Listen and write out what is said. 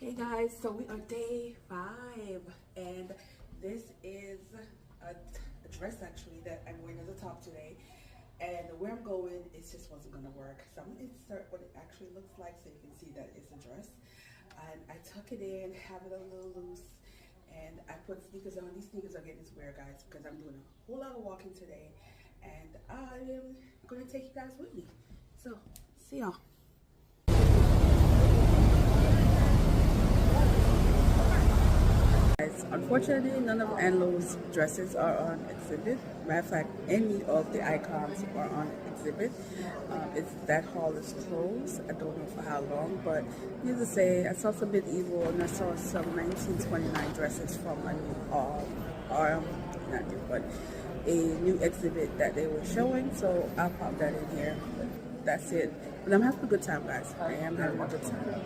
Hey guys, so we are day 5 and this is a dress actually that I'm wearing as a top today, and where I'm going it just wasn't going to work, so I'm going to insert what it actually looks like so you can see that it's a dress. And I tuck it in, have it a little loose, and I put sneakers on. These sneakers are getting this wear, guys, because I'm doing a whole lot of walking today, and I am going to take you guys with me. So see y'all. Unfortunately, none of Ann Lowe's dresses are on exhibit. Matter of fact, any of the icons are on exhibit. That hall is closed. I don't know for how long, but needless to say, I saw some medieval and I saw some 1929 dresses from a new exhibit that they were showing. So I'll pop that in here. But that's it. But I'm having a good time, guys. I am having a good time.